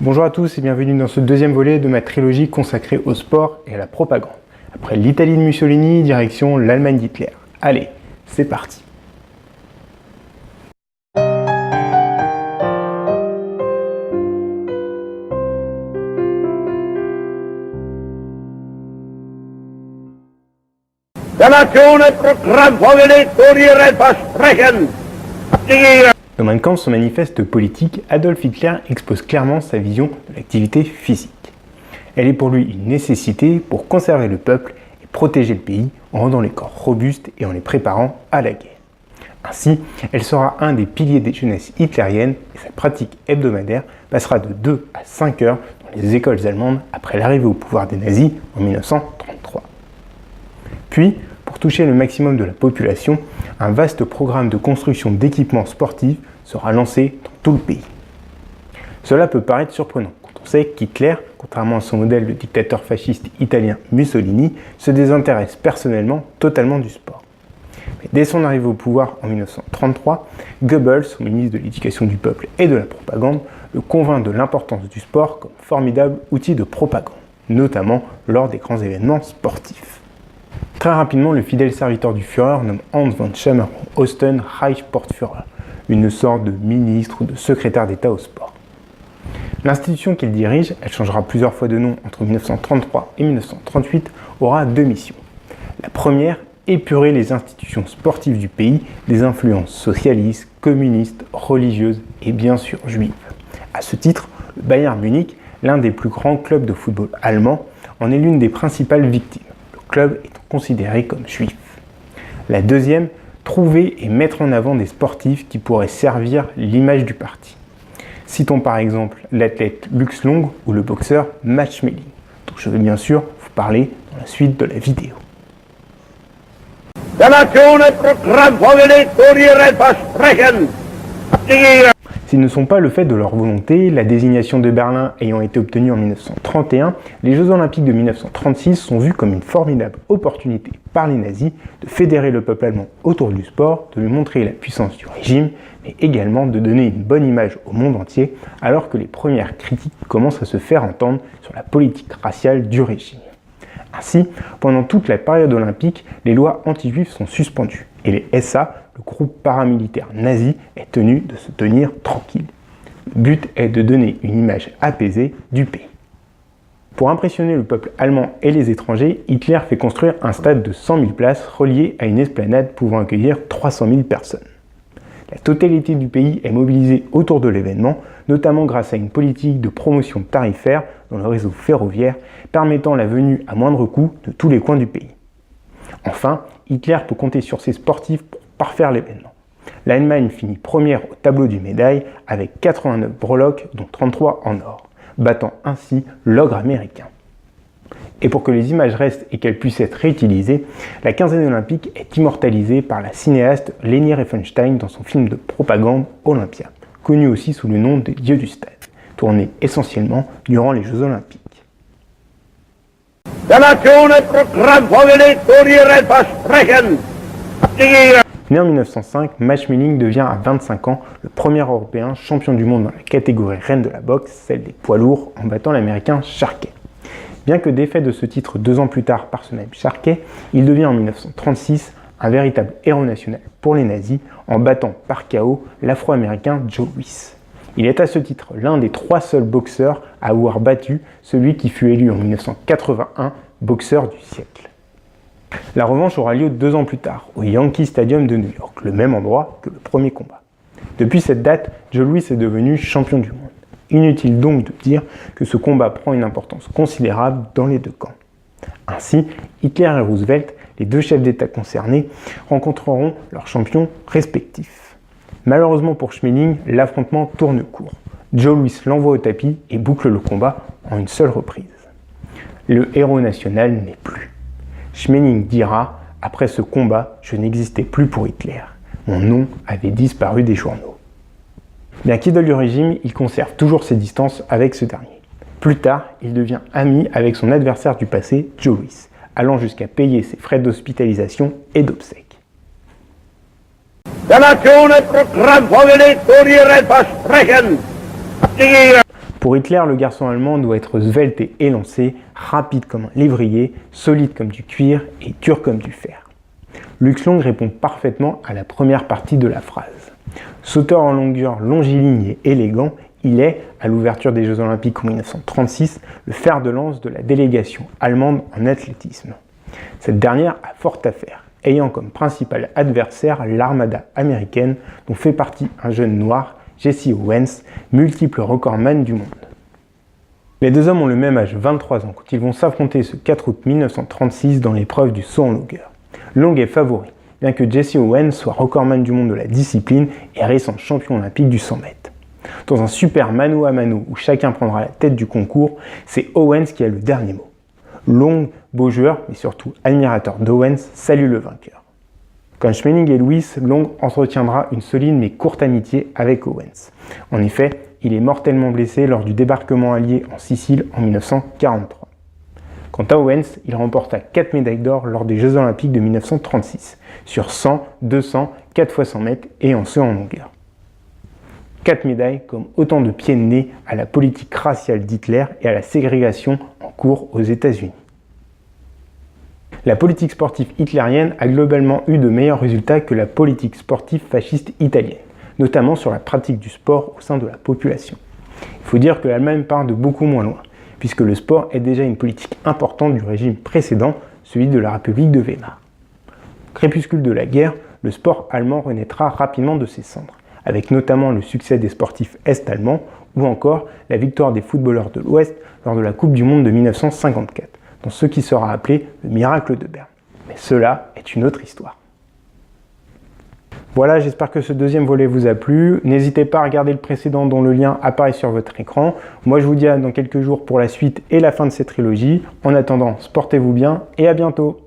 Bonjour à tous et bienvenue dans ce deuxième volet de ma trilogie consacrée au sport et à la propagande. Après l'Italie de Mussolini, direction l'Allemagne d'Hitler. Allez, c'est parti. Dans Mein Kampf, son manifeste politique, Adolf Hitler expose clairement sa vision de l'activité physique. Elle est pour lui une nécessité pour conserver le peuple et protéger le pays en rendant les corps robustes et en les préparant à la guerre. Ainsi, elle sera un des piliers des jeunesses hitlériennes et sa pratique hebdomadaire passera de 2 à 5 heures dans les écoles allemandes après l'arrivée au pouvoir des nazis en 1933. Puis, pour toucher le maximum de la population, un vaste programme de construction d'équipements sportifs sera lancé dans tout le pays. Cela peut paraître surprenant quand on sait qu'Hitler, contrairement à son modèle de dictateur fasciste italien Mussolini, se désintéresse personnellement totalement du sport. Mais dès son arrivée au pouvoir en 1933, Goebbels, ministre de l'Éducation du peuple et de la propagande, le convainc de l'importance du sport comme formidable outil de propagande, notamment lors des grands événements sportifs. Très rapidement, le fidèle serviteur du Führer nomme Hans von Schämer-Osten Reichssportführer, une sorte de ministre ou de secrétaire d'État au sport. L'institution qu'il dirige, elle changera plusieurs fois de nom entre 1933 et 1938, aura 2 missions. La première, épurer les institutions sportives du pays des influences socialistes, communistes, religieuses et bien sûr juives. À ce titre, le Bayern Munich, l'un des plus grands clubs de football allemands, en est l'une des principales victimes, le club étant considéré comme juif. La deuxième, trouver et mettre en avant des sportifs qui pourraient servir l'image du parti. Citons par exemple l'athlète Lux Long ou le boxeur Max Schmeling, dont je vais bien sûr vous parler dans la suite de la vidéo. S'ils ne sont pas le fait de leur volonté, la désignation de Berlin ayant été obtenue en 1931, les Jeux Olympiques de 1936 sont vus comme une formidable opportunité par les nazis de fédérer le peuple allemand autour du sport, de lui montrer la puissance du régime, mais également de donner une bonne image au monde entier, alors que les premières critiques commencent à se faire entendre sur la politique raciale du régime. Ainsi, pendant toute la période olympique, les lois anti-juives sont suspendues et les SA, le groupe paramilitaire nazi, est tenu de se tenir tranquille. Le but est de donner une image apaisée du pays. Pour impressionner le peuple allemand et les étrangers, Hitler fait construire un stade de 100 000 places relié à une esplanade pouvant accueillir 300 000 personnes. La totalité du pays est mobilisée autour de l'événement, notamment grâce à une politique de promotion tarifaire dans le réseau ferroviaire, permettant la venue à moindre coût de tous les coins du pays. Enfin, Hitler peut compter sur ses sportifs pour parfaire l'événement. L'Allemagne finit première au tableau du médaille avec 89 breloques, dont 33 en or, battant ainsi l'ogre américain. Et pour que les images restent et qu'elles puissent être réutilisées, la quinzaine olympique est immortalisée par la cinéaste Leni Riefenstahl dans son film de propagande Olympia, connu aussi sous le nom des Dieux du Stade, tourné essentiellement durant les Jeux Olympiques. Né en 1905, Max Schmeling devient à 25 ans le premier Européen champion du monde dans la catégorie reine de la boxe, celle des poids lourds, en battant l'Américain Sharkey. Bien que défait de ce titre 2 ans plus tard par ce même Sharkey, il devient en 1936 un véritable héros national pour les nazis en battant par KO l'Afro-Américain Joe Louis. Il est à ce titre l'un des 3 seuls boxeurs à avoir battu celui qui fut élu en 1981 boxeur du siècle. La revanche aura lieu 2 ans plus tard, au Yankee Stadium de New York, le même endroit que le premier combat. Depuis cette date, Joe Louis est devenu champion du monde. Inutile donc de dire que ce combat prend une importance considérable dans les 2 camps. Ainsi, Hitler et Roosevelt, les 2 chefs d'État concernés, rencontreront leurs champions respectifs. Malheureusement pour Schmeling, l'affrontement tourne court. Joe Louis l'envoie au tapis et boucle le combat en une seule reprise. Le héros national n'est plus. Schmeling dira « Après ce combat, je n'existais plus pour Hitler. Mon nom avait disparu des journaux. » Bien qu'idole du régime, il conserve toujours ses distances avec ce dernier. Plus tard, il devient ami avec son adversaire du passé, Joe Louis, allant jusqu'à payer ses frais d'hospitalisation et d'obsèques. Pour Hitler, le garçon allemand doit être svelte et élancé, rapide comme un lévrier, solide comme du cuir et dur comme du fer. Lux Long répond parfaitement à la première partie de la phrase. Sauteur en longueur longiligne et élégant, il est, à l'ouverture des Jeux Olympiques en 1936, le fer de lance de la délégation allemande en athlétisme. Cette dernière a fort à faire, ayant comme principal adversaire l'armada américaine dont fait partie un jeune noir, Jesse Owens, multiple recordman du monde. Les deux hommes ont le même âge, 23 ans, quand ils vont s'affronter ce 4 août 1936 dans l'épreuve du saut en longueur. Long est favori, bien que Jesse Owens soit recordman du monde de la discipline et récent champion olympique du 100 mètres. Dans un super mano à mano où chacun prendra la tête du concours, c'est Owens qui a le dernier mot. Long, beau joueur, mais surtout admirateur d'Owens, salue le vainqueur. Comme Schmeling et Lewis, Long entretiendra une solide mais courte amitié avec Owens. En effet, il est mortellement blessé lors du débarquement allié en Sicile en 1943. Quant à Owens, il remporta 4 médailles d'or lors des Jeux Olympiques de 1936, sur 100, 200, 4 x 100 mètres et en saut en longueur. 4 médailles comme autant de pieds de nez à la politique raciale d'Hitler et à la ségrégation en cours aux États-Unis. La politique sportive hitlérienne a globalement eu de meilleurs résultats que la politique sportive fasciste italienne, notamment sur la pratique du sport au sein de la population. Il faut dire que l'Allemagne part de beaucoup moins loin, puisque le sport est déjà une politique importante du régime précédent, celui de la République de Weimar. Au crépuscule de la guerre, le sport allemand renaîtra rapidement de ses cendres, avec notamment le succès des sportifs est-allemands ou encore la victoire des footballeurs de l'Ouest lors de la Coupe du Monde de 1954, dans ce qui sera appelé le miracle de Berne. Mais cela est une autre histoire. Voilà, j'espère que ce deuxième volet vous a plu. N'hésitez pas à regarder le précédent dont le lien apparaît sur votre écran. Moi, je vous dis à dans quelques jours pour la suite et la fin de cette trilogie. En attendant, portez-vous bien et à bientôt.